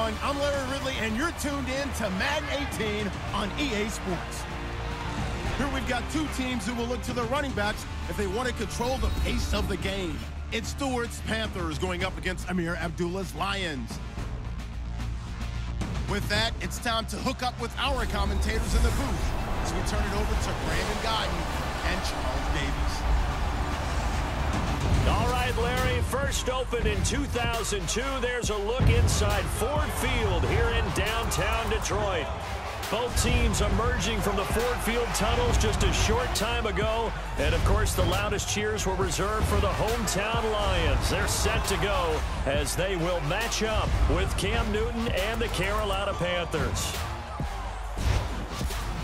everyone. I'm Larry Ridley, and you're tuned in to Madden 18 on EA Sports. Here we've got two teams who will look to their running backs if they want to control the pace of the game. It's Stewart's Panthers going up against Amir Abdullah's Lions. With that, it's time to hook up with our commentators in the booth as we turn it over to Brandon Godden and Charles Davis. All right, Larry, first opened in 2002. There's a look inside Ford Field here in downtown Detroit. Both teams emerging from the Ford Field tunnels just a short time ago. And, of course, the loudest cheers were reserved for the hometown Lions. They're set to go as they will match up with Cam Newton and the Carolina Panthers.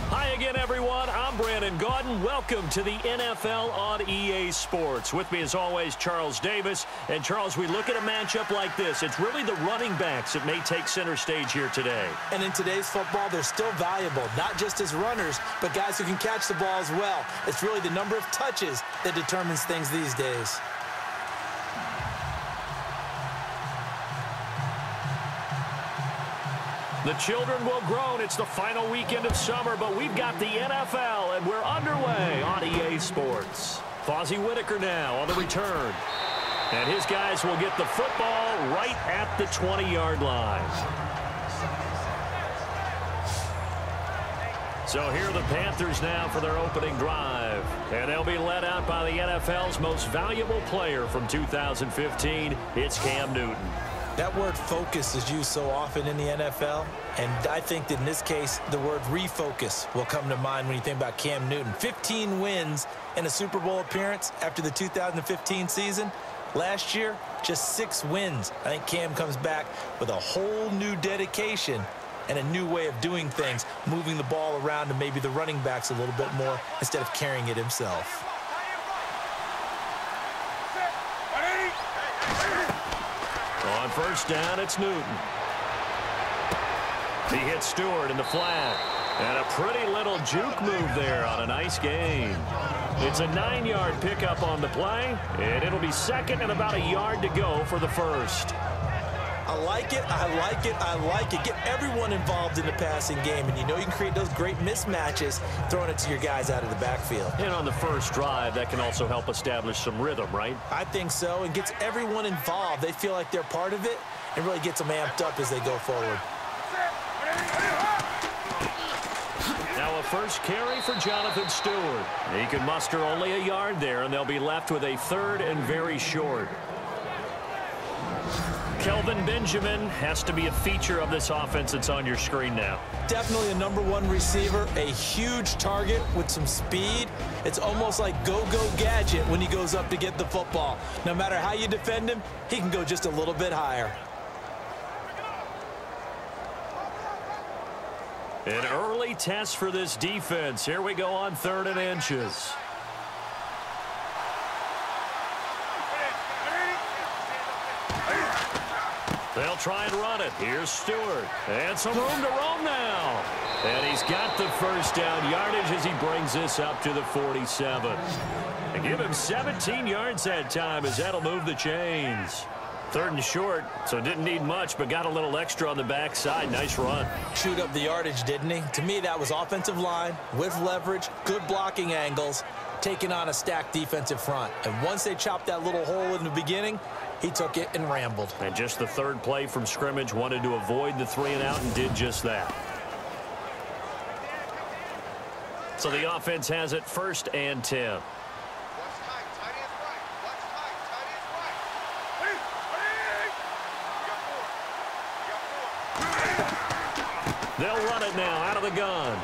Hi again, everyone. I'm Brandon Gaudin. Welcome to the NFL on EA Sports. With me, as always, Charles Davis. And, Charles, we look at a matchup like this. It's really the running backs that may take center stage here today. And in today's football, they're still valuable, not just as runners, but guys who can catch the ball as well. It's really the number of touches that determines things these days. The children will groan. It's the final weekend of summer, but we've got the NFL, and we're underway on EA Sports. Fozzie Whitaker now on the return. And his guys will get the football right at the 20-yard line. So here are the Panthers now for their opening drive. And they'll be led out by the NFL's most valuable player from 2015. It's Cam Newton. That word focus is used so often in the NFL, and I think that in this case, the word refocus will come to mind when you think about Cam Newton. 15 wins and a Super Bowl appearance after the 2015 season. Last year, just 6 wins. I think Cam comes back with a whole new dedication and a new way of doing things, moving the ball around to maybe the running backs a little bit more instead of carrying it himself. On first down, it's Newton. He hits Stewart in the flat. And a pretty little juke move there on a nice gain. It's a 9-yard pickup on the play, and it'll be second and about a yard to go for the first. I like it, I like it, I like it. Get everyone involved in the passing game, and you know you can create those great mismatches throwing it to your guys out of the backfield. And on the first drive, that can also help establish some rhythm, right? I think so, and gets everyone involved. They feel like they're part of it, and really gets them amped up as they go forward. Now a first carry for Jonathan Stewart. He can muster only a yard there, and they'll be left with a third and very short. Kelvin Benjamin has to be a feature of this offense that's on your screen now. Definitely a #1 receiver, a huge target with some speed. It's almost like go-go gadget when he goes up to get the football. No matter how you defend him, he can go just a little bit higher. An early test for this defense. Here we go on 3rd and inches. They'll try and run it. Here's Stewart. And some room to roam now. And he's got the first down yardage as he brings this up to the 47. And give him 17 yards that time as that'll move the chains. 3rd and short, so didn't need much, but got a little extra on the backside. Nice run. Chewed up the yardage, didn't he? To me, that was offensive line with leverage, good blocking angles, taking on a stacked defensive front. And once they chopped that little hole in the beginning, he took it and rambled. And just the 3rd play from scrimmage, wanted to avoid the 3-and-out and did just that. So the offense has it 1st and 10. They'll run it now out of the gun.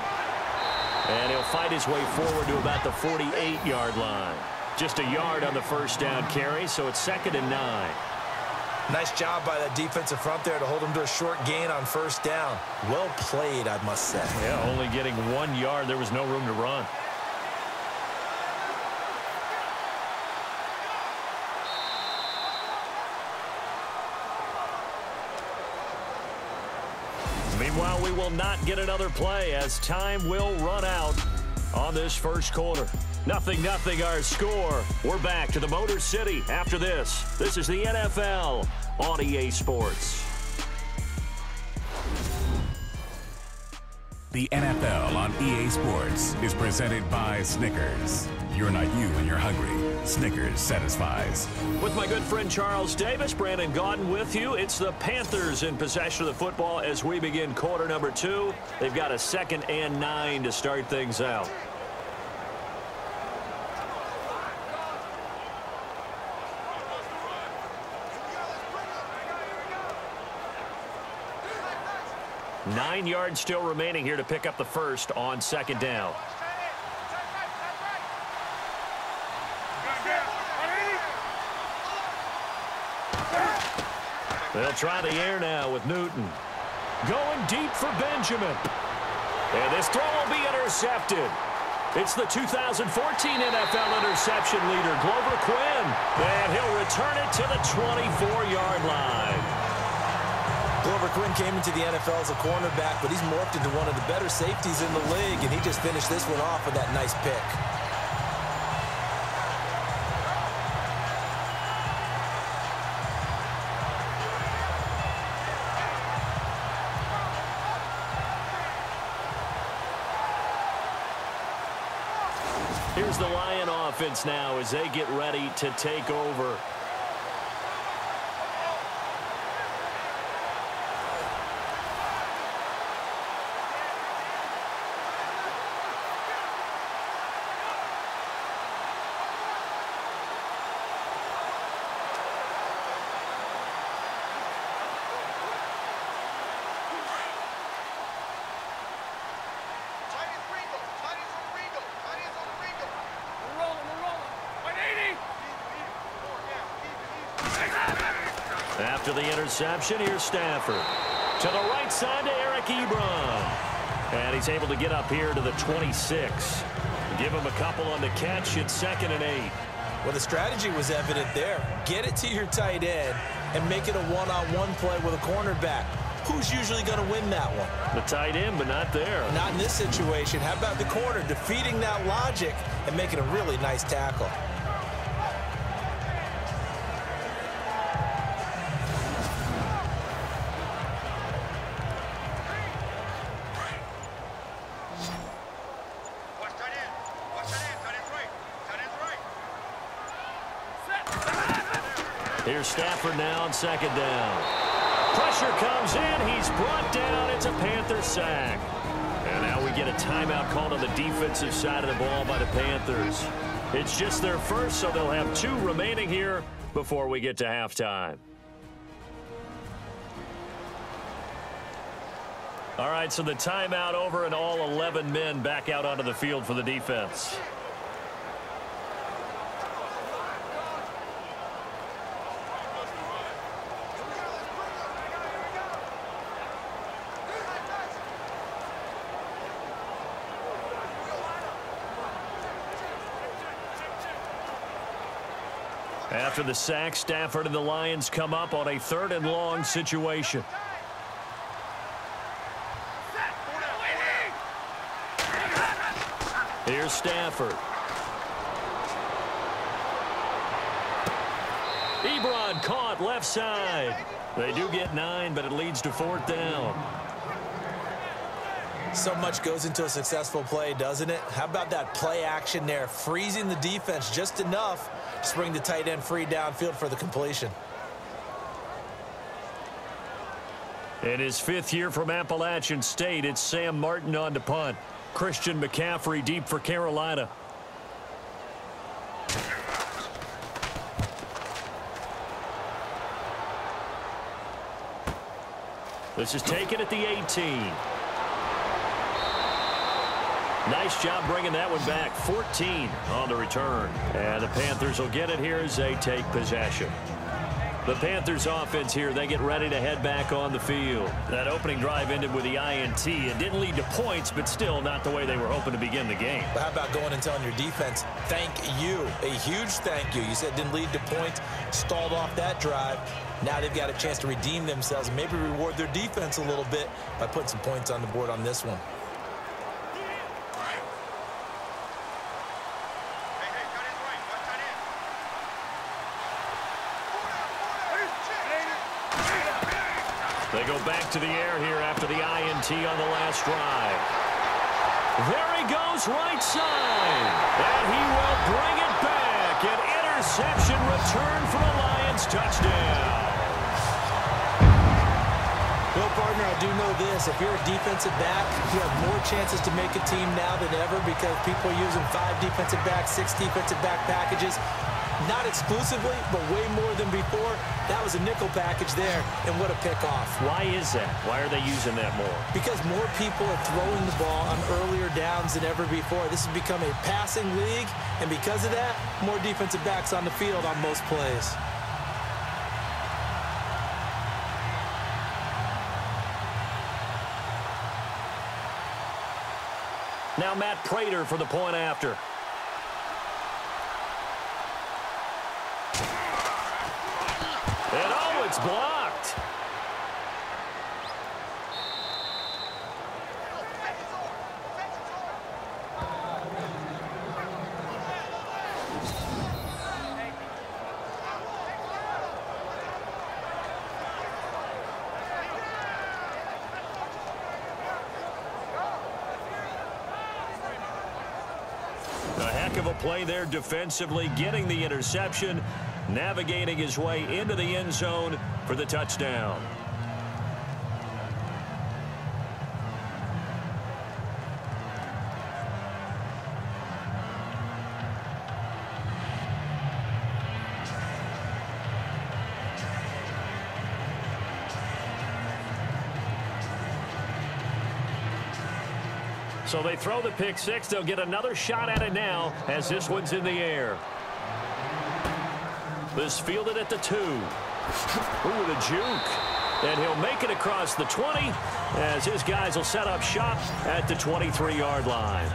And he'll fight his way forward to about the 48-yard line. Just a yard on the first down carry, so it's 2nd and 9. Nice job by that defensive front there to hold him to a short gain on first down. Well played, I must say. Yeah, only getting 1 yard. There was no room to run. Meanwhile, we will not get another play as time will run out on this first quarter. 0-0 our score. We're back to the Motor City after this. This is the NFL on EA Sports. the NFL on EA Sports is presented by Snickers. You're not you when you're hungry. Snickers satisfies. With my good friend Charles Davis, Brandon Gaudin with you. It's the Panthers in possession of the football as we begin quarter number 2. They've got a 2nd and 9 to start things out. Nine yards still remaining here to pick up the first on 2nd down. They'll try the air now with Newton. Going deep for Benjamin. And this throw will be intercepted. It's the 2014 NFL interception leader, Glover Quinn. And he'll return it to the 24-yard line. Glover Quinn came into the NFL as a cornerback, but he's morphed into one of the better safeties in the league, and he just finished this one off with that nice pick. Here's the Lion offense now as they get ready to take over. After the interception, here's Stafford. To the right side to Eric Ebron. And he's able to get up here to the 26. Give him a couple on the catch. It's 2nd and 8. Well, the strategy was evident there. Get it to your tight end and make it a one-on-one play with a cornerback. Who's usually going to win that one? The tight end, but not there. Not in this situation. How about the corner defeating that logic and making a really nice tackle? Here's Stafford now on 2nd down. Pressure comes in. He's brought down. It's a Panther sack. And now we get a timeout called on the defensive side of the ball by the Panthers. It's just their first, so they'll have 2 remaining here before we get to halftime. All right, so the timeout over and all 11 men back out onto the field for the defense. After the sack, Stafford and the Lions come up on a 3rd and long situation. Here's Stafford. Ebron caught left side. They do get 9, but it leads to 4th down. So much goes into a successful play, doesn't it? How about that play action there, freezing the defense just enough to bring the tight end free downfield for the completion. In his 5th year from Appalachian State, it's Sam Martin on to punt. Christian McCaffrey deep for Carolina. This is taken at the 18. Nice job bringing that one back. 14 on the return. And the Panthers will get it here as they take possession. The Panthers offense here, they get ready to head back on the field. That opening drive ended with the INT. It didn't lead to points, but still not the way they were hoping to begin the game. But how about going and telling your defense, thank you, a huge thank you. You said it didn't lead to points, stalled off that drive. Now they've got a chance to redeem themselves and maybe reward their defense a little bit by putting some points on the board on this one. They go back to the air here after the INT on the last drive. There he goes right side. And he will bring it back. An interception return for a Lions touchdown. Well, partner, I do know this. If you're a defensive back, you have more chances to make a team now than ever because people are using 5 defensive backs, 6 defensive back packages. Not exclusively, but way more than before. That was a nickel package there, and what a pickoff. Why is that? Why are they using that more? Because more people are throwing the ball on earlier downs than ever before. This has become a passing league, and because of that, more defensive backs on the field on most plays. Now Matt Prater for the point after. And oh, it's blocked. A heck of a play there defensively, getting the interception, navigating his way into the end zone for the touchdown. So they throw the pick six. They'll get another shot at it now as this one's in the air. This fielded at the 2. Ooh, the juke. And he'll make it across the 20 as his guys will set up shop at the 23-yard line.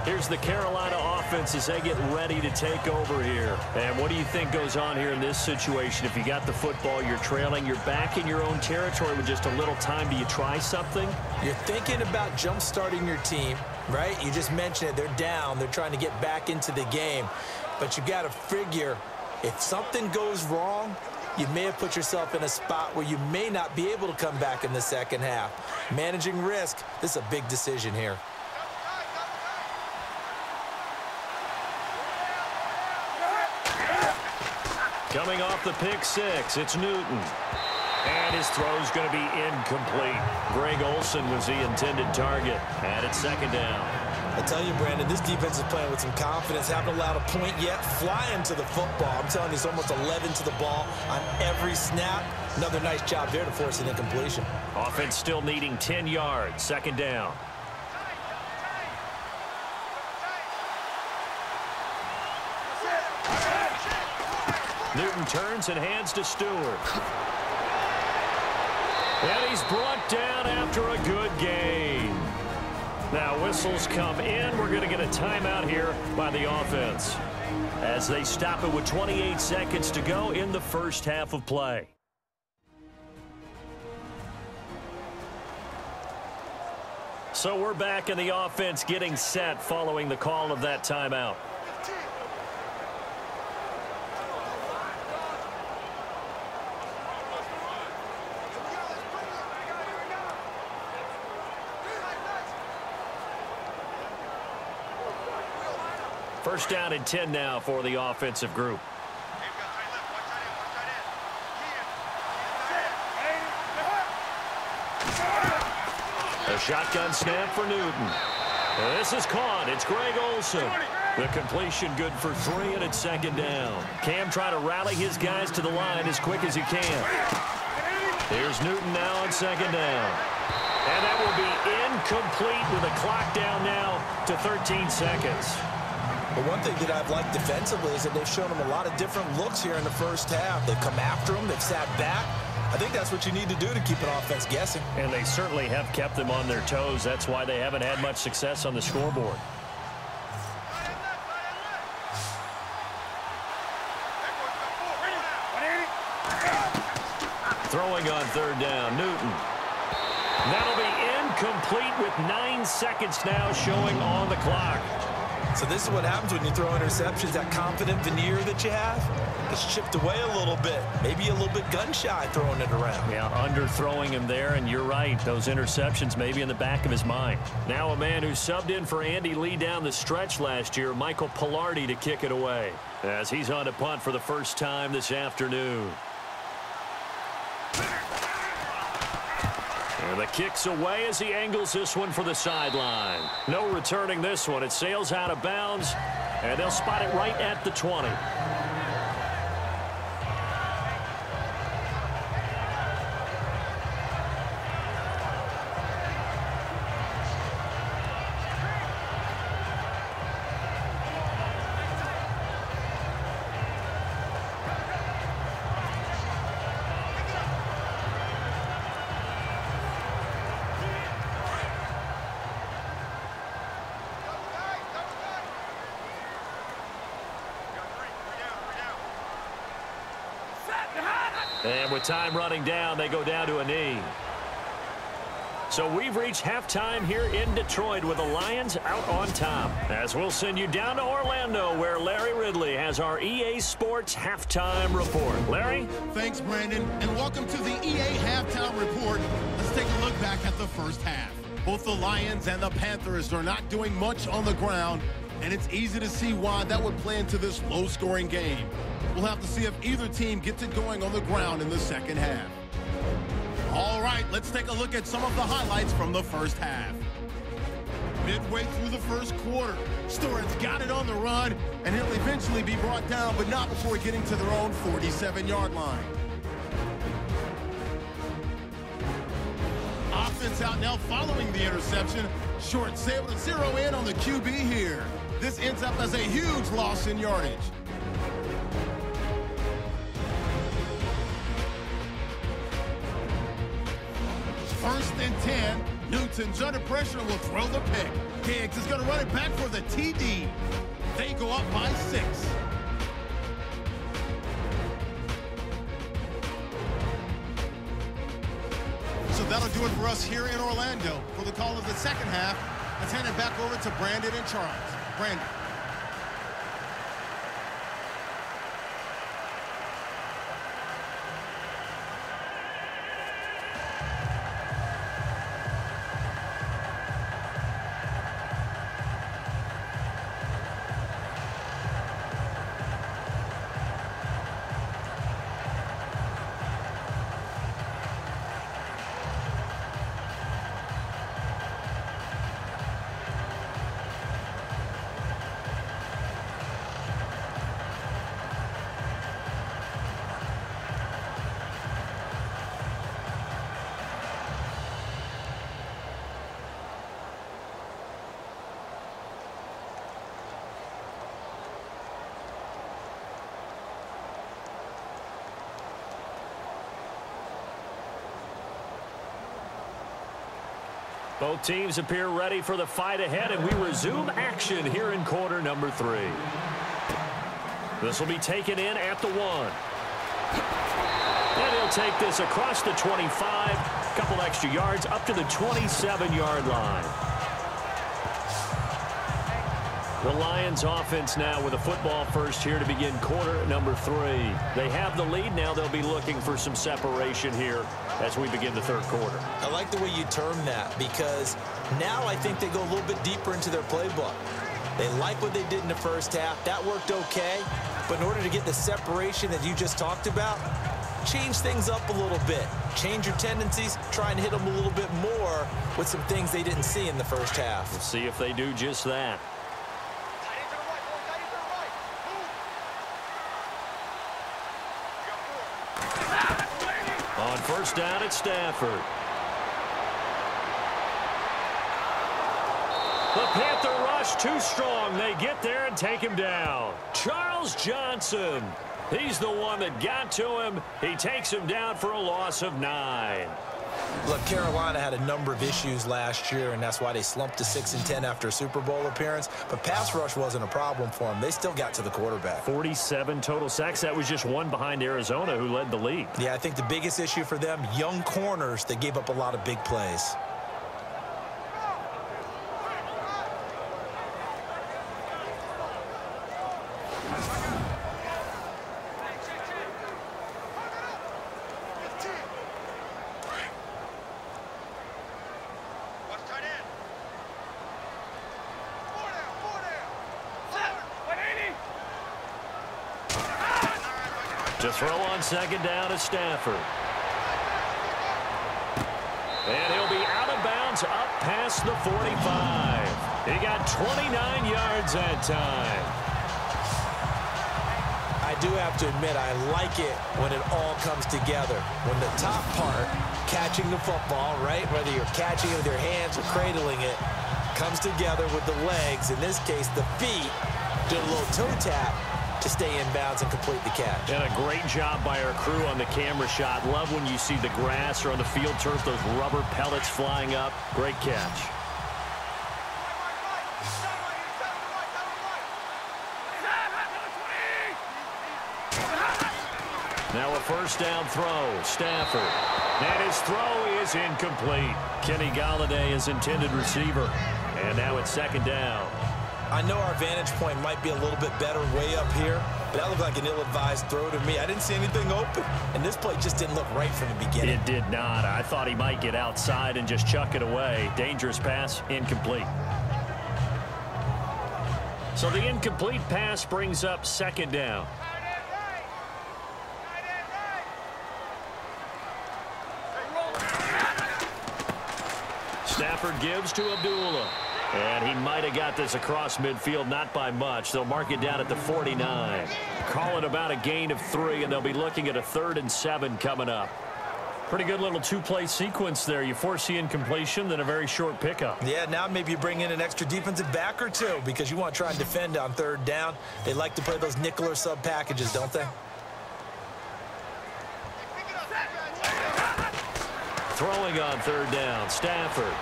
Here's the Carolina offense as they get ready to take over here. And what do you think goes on here in this situation? If you got the football, you're trailing, you're back in your own territory with just a little time. Do you try something? You're thinking about jump-starting your team, right? You just mentioned it. They're down. They're trying to get back into the game. But you got to figure if something goes wrong, you may have put yourself in a spot where you may not be able to come back in the second half. Managing risk, this is a big decision here. Coming off the pick six, it's Newton. And his throw's going to be incomplete. Greg Olsen was the intended target. And it's second down. I tell you, Brandon, this defense is playing with some confidence. Haven't allowed a point yet. Flying to the football. I'm telling you, it's almost 11 to the ball on every snap. Another nice job there to force an incompletion. Offense still needing 10 yards. Second down. Newton turns and hands to Stewart. And he's brought down after a good gain. Now whistles come in. We're going to get a timeout here by the offense as they stop it with 28 seconds to go in the first half of play. So we're back in the offense getting set following the call of that timeout. First down and 10 now for the offensive group. A shotgun snap for Newton. This is caught. It's Greg Olsen. The completion good for 3, and it's second down. Cam trying to rally his guys to the line as quick as he can. Here's Newton now on second down. And that will be incomplete with a clock down now to 13 seconds. But one thing that I've liked defensively is that they've shown them a lot of different looks here in the first half. They've come after them. They've sat back. I think that's what you need to do to keep an offense guessing. And they certainly have kept them on their toes. That's why they haven't had much success on the scoreboard. Throwing on third down, Newton. That'll be incomplete with 9 seconds now showing on the clock. So this is what happens when you throw interceptions. That confident veneer that you have gets chipped away a little bit. Maybe a little bit gun-shy throwing it around. Yeah, underthrowing him there, and you're right. Those interceptions maybe in the back of his mind. Now a man who subbed in for Andy Lee down the stretch last year, Michael Pilardi, to kick it away, as he's on to punt for the first time this afternoon. And the kick's away as he angles this one for the sideline. No returning this one. It sails out of bounds, and they'll spot it right at the 20. And with time running down, they go down to a knee. So we've reached halftime here in Detroit with the Lions out on top. As we'll send you down to Orlando, where Larry Ridley has our EA Sports Halftime Report. Larry? Thanks, Brandon, and welcome to the EA Halftime Report. Let's take a look back at the first half. Both the Lions and the Panthers are not doing much on the ground, and it's easy to see why that would play into this low-scoring game. We'll have to see if either team gets it going on the ground in the second half. All right, let's take a look at some of the highlights from the first half. Midway through the first quarter, Stuart's got it on the run, and he'll eventually be brought down, but not before getting to their own 47-yard line. Offense out now following the interception. Short's able to zero in on the QB here. This ends up as a huge loss in yardage. First and 10. Newton's under pressure and will throw the pick. Diggs is going to run it back for the TD. They go up by 6. So that'll do it for us here in Orlando. For the call of the second half, let's hand it back over to Brandon and Charles. Brandon. Both teams appear ready for the fight ahead, and we resume action here in quarter number 3. This will be taken in at the 1. And he'll take this across the 25, a couple extra yards up to the 27-yard line. The Lions offense now with a football first here to begin quarter number 3. They have the lead now. They'll be looking for some separation here as we begin the third quarter. I like the way you term that, because now I think they go a little bit deeper into their playbook. They like what they did in the first half. That worked okay. But in order to get the separation that you just talked about, change things up a little bit. Change your tendencies. Try and hit them a little bit more with some things they didn't see in the first half. We'll see if they do just that. On first down at Stafford. The Panther rush too strong. They get there and take him down. Charles Johnson. He's the one that got to him. He takes him down for a loss of 9. Look, Carolina had a number of issues last year, and that's why they slumped to 6-10 after a Super Bowl appearance. But pass rush wasn't a problem for them. They still got to the quarterback. 47 total sacks. That was just one behind Arizona, who led the league. Yeah, I think the biggest issue for them, young corners that gave up a lot of big plays. To throw on second down is Stafford. And he'll be out of bounds up past the 45. He got 29 yards that time. I do have to admit, I like it when it all comes together. When the top part, catching the football, right, whether you're catching it with your hands or cradling it, comes together with the legs, in this case the feet, do a little toe tap to stay in bounds and complete the catch. And a great job by our crew on the camera shot. Love when you see the grass or on the field turf, those rubber pellets flying up. Great catch. Now a first down throw, Stafford. And his throw is incomplete. Kenny Golladay is intended receiver. And now it's second down. I know our vantage point might be a little bit better way up here, but that looked like an ill-advised throw to me. I didn't see anything open, and this play just didn't look right from the beginning. It did not. I thought he might get outside and just chuck it away. Dangerous pass, incomplete. So the incomplete pass brings up second down. Stafford gives to Abdullah. And he might have got this across midfield, not by much. They'll mark it down at the 49. Call it about a gain of 3, and they'll be looking at a 3rd and 7 coming up. Pretty good little two-play sequence there. You force the incompletion, then a very short pickup. Yeah, now maybe you bring in an extra defensive back or two because you want to try and defend on 3rd down. They like to play those nickel or sub packages, don't they? Throwing on 3rd down, Stafford.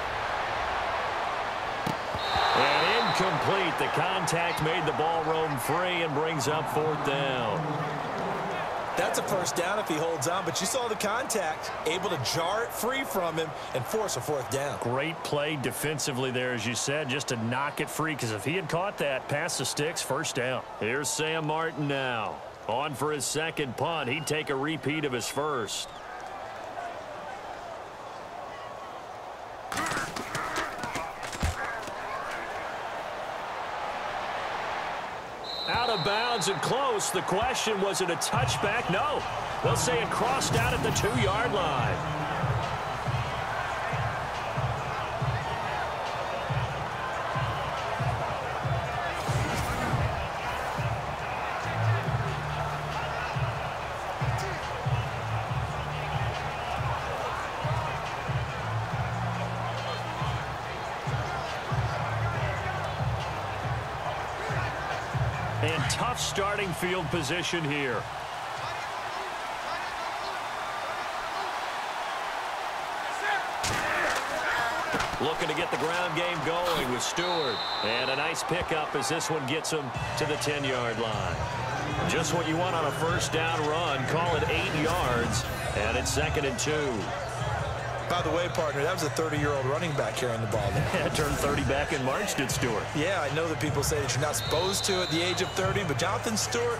And incomplete. The contact made the ball roam free and brings up 4th down. That's a first down if he holds on, but you saw the contact, able to jar it free from him and force a 4th down. Great play defensively there, as you said, just to knock it free, because if he had caught that, past the sticks, first down. Here's Sam Martin now. On for his second punt. He'd take a repeat of his first. Out of bounds and close. The question, was it a touchback? No. They'll say it crossed out at the 2-yard line. And tough starting field position here. Looking to get the ground game going with Stewart. And a nice pickup as this one gets him to the 10-yard line. Just what you want on a first down run. Call it 8 yards. And it's 2nd and 2. By the way, partner, that was a 30-year-old running back carrying the ball there. Yeah, turned 30 back in March, did Stewart. Yeah, I know that people say that you're not supposed to at the age of 30, but Jonathan Stewart,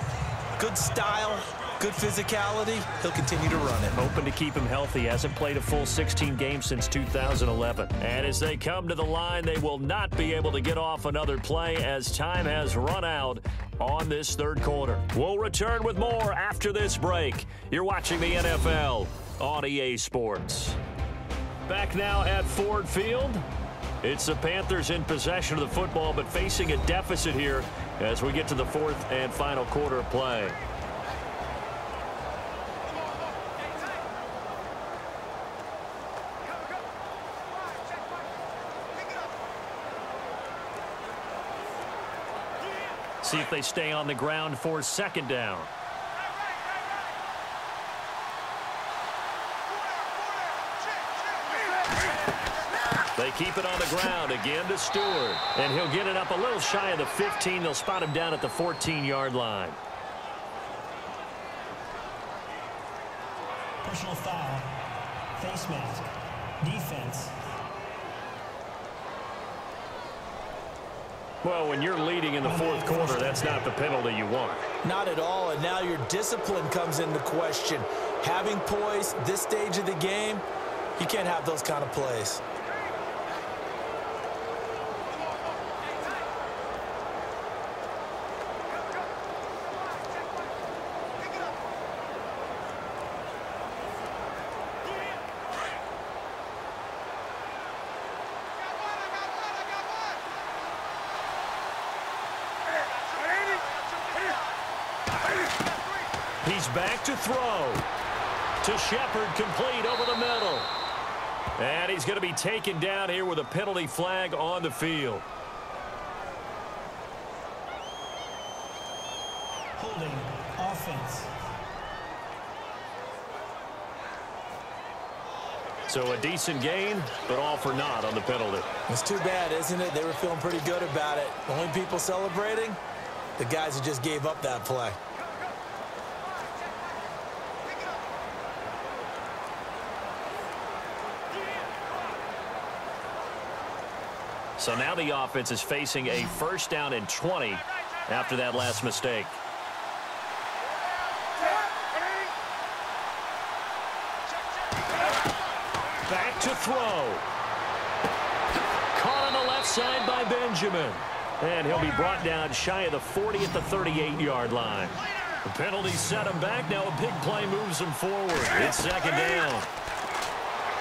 good style, good physicality. He'll continue to run it. Hoping to keep him healthy. Hasn't played a full 16 games since 2011. And as they come to the line, they will not be able to get off another play as time has run out on this 3rd quarter. We'll return with more after this break. You're watching the NFL on EA Sports. Back now at Ford Field. It's the Panthers in possession of the football, but facing a deficit here as we get to the 4th and final quarter of play. See if they stay on the ground for 2nd down. They keep it on the ground again to Stewart. And he'll get it up a little shy of the 15. They'll spot him down at the 14-yard line. Personal foul. Face mask. Defense. Well, when you're leading in the 4th quarter, that's not the penalty you want. Not at all, and now your discipline comes into question. Having poise this stage of the game, you can't have those kind of plays. He's back to throw. To Shepard, complete over the middle. And he's going to be taken down here with a penalty flag on the field. Holding offense. So a decent gain, but all for naught on the penalty. It's too bad, isn't it? They were feeling pretty good about it. The only people celebrating, the guys who just gave up that play. So now the offense is facing a first down and 20 after that last mistake. Back to throw. Caught on the left side by Benjamin. And he'll be brought down shy of the 40 at the 38-yard line. The penalty set him back. Now a big play moves him forward. It's second down.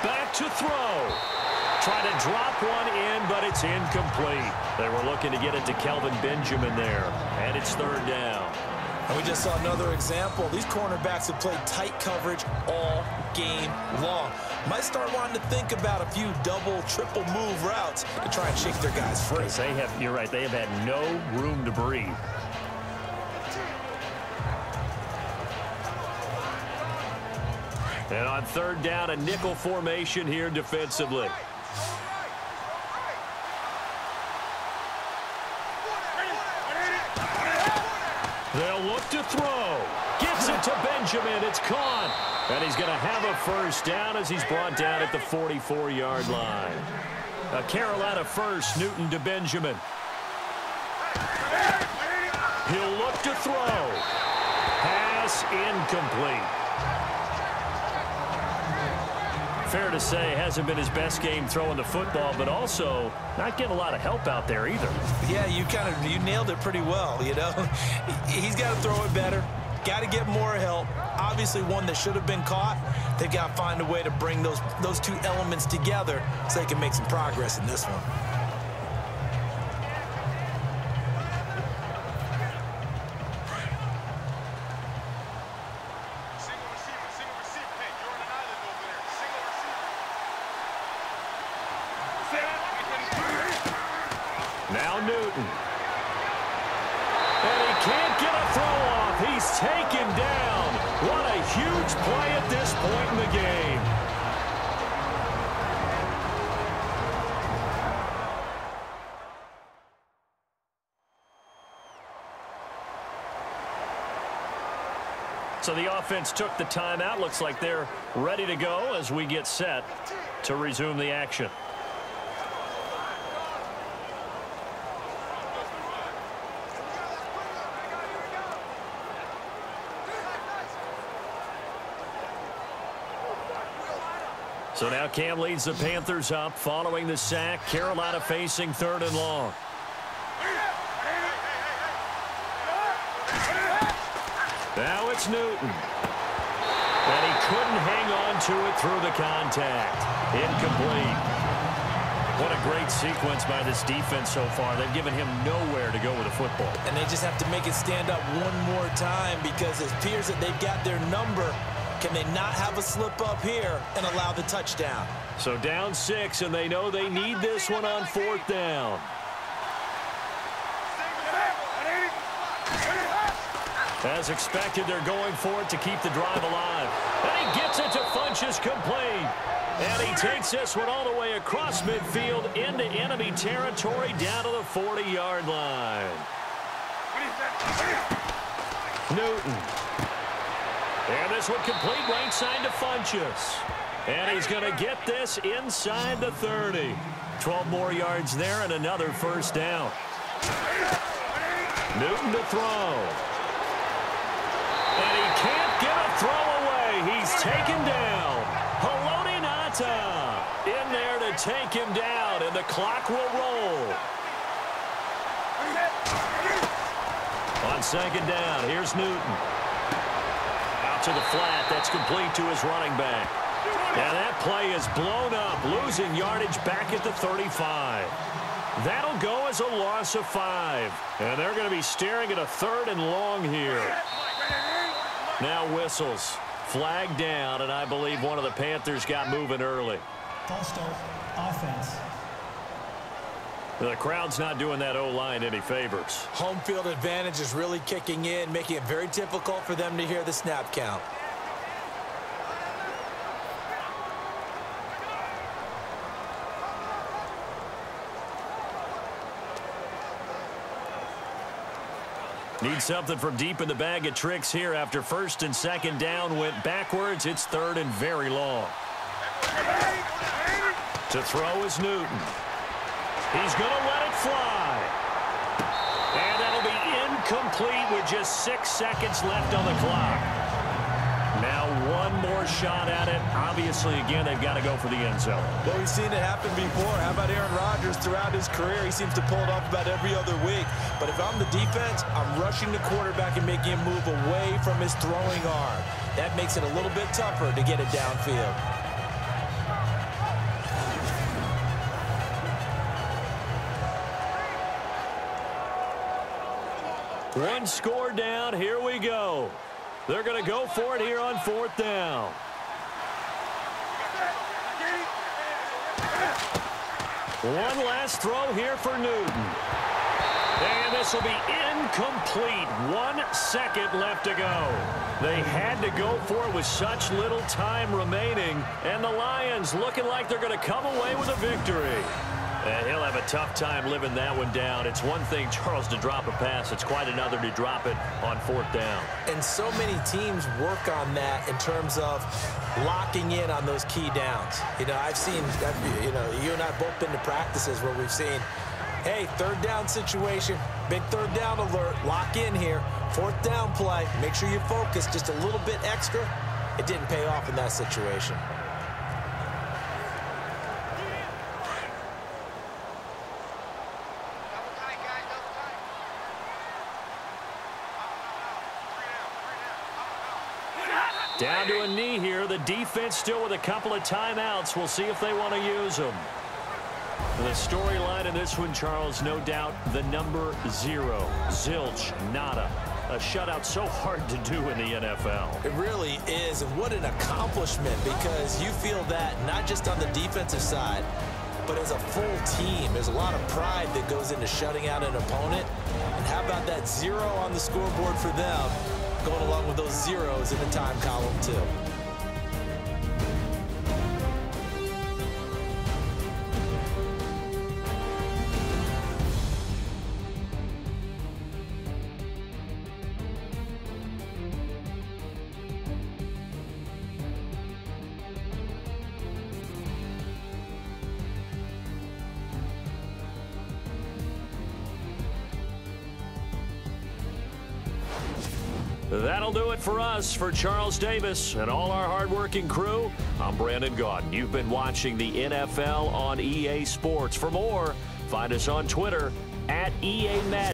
Back to throw. Try to drop one in, but it's incomplete. They were looking to get it to Kelvin Benjamin there. And it's third down. And we just saw another example. These cornerbacks have played tight coverage all game long. Might start wanting to think about a few double, triple move routes to try and shake their guys free. They have, you're right, they have had no room to breathe. And on third down, a nickel formation here defensively. They'll look to throw. Gets it to Benjamin. It's caught. And he's going to have a first down as he's brought down at the 44-yard line. A Carolina first, Newton to Benjamin. He'll look to throw. Pass incomplete. Fair to say, hasn't been his best game throwing the football, but also not getting a lot of help out there either. Yeah, you nailed it pretty well, you know. He's got to throw it better. Got to get more help. Obviously one that should have been caught. They've got to find a way to bring those two elements together so they can make some progress in this one. Now Newton. And he can't get a throw off. He's taken down. What a huge play at this point in the game. So the offense took the timeout. Looks like they're ready to go as we get set to resume the action. So now Cam leads the Panthers up following the sack. Carolina facing third and long. Now it's Newton. And he couldn't hang on to it through the contact. Incomplete. What a great sequence by this defense so far. They've given him nowhere to go with the football. And they just have to make it stand up one more time because it appears that they've got their number. Can they not have a slip up here and allow the touchdown? So down 6, and they know they need this one on fourth down. As expected, they're going for it to keep the drive alive. And he gets it to Funchess complete. And he takes this one all the way across midfield into enemy territory down to the 40-yard line. Newton. And this one complete right side to Funchess. And he's going to get this inside the 30. 12 more yards there and another first down. Newton to throw. And he can't get a throw away. He's taken down. Haloti Ngata in there to take him down, and the clock will roll. On second down, here's Newton. Out to the flat. That's complete to his running back. And that play is blown up, losing yardage back at the 35. That'll go as a loss of 5. And they're going to be staring at a third and long here. Now whistles. Flag down, and I believe one of the Panthers got moving early. False start, offense. The crowd's not doing that O-line any favors. Home field advantage is really kicking in, making it very difficult for them to hear the snap count. Need something from deep in the bag of tricks here after first and second down went backwards. It's third and very long. To throw is Newton. He's going to let it fly. And that'll be incomplete with just 6 seconds left on the clock. Now one more shot at it. Obviously, again, they've got to go for the end zone. Well, we've seen it happen before. How about Aaron Rodgers throughout his career? He seems to pull it off about every other week. But if I'm the defense, I'm rushing the quarterback and making him move away from his throwing arm. That makes it a little bit tougher to get it downfield. One score down. Here we go. They're going to go for it here on fourth down. One last throw here for Newton. And this will be incomplete. 1 second left to go. They had to go for it with such little time remaining. And the Lions looking like they're going to come away with a victory. And he'll have a tough time living that one down. It's one thing, Charles, to drop a pass. It's quite another to drop it on fourth down. And so many teams work on that in terms of locking in on those key downs. You know, I've seen, you and I both been to practices where we've seen, hey, third down situation, big third down alert, lock in here. Fourth down play, make sure you focus just a little bit extra. It didn't pay off in that situation. Down to a knee here. The defense still with a couple of timeouts. We'll see if they want to use them. The storyline in this one, Charles, no doubt the number 0. Zilch, nada. A shutout so hard to do in the NFL. It really is, and what an accomplishment, because you feel that not just on the defensive side, but as a full team. There's a lot of pride that goes into shutting out an opponent. And how about that 0 on the scoreboard for them, going along with those zeros in the time column, too. That'll do it for us. For Charles Davis and all our hardworking crew, I'm Brandon Gaudin. You've been watching the NFL on EA Sports. For more, find us on Twitter @EA Madden.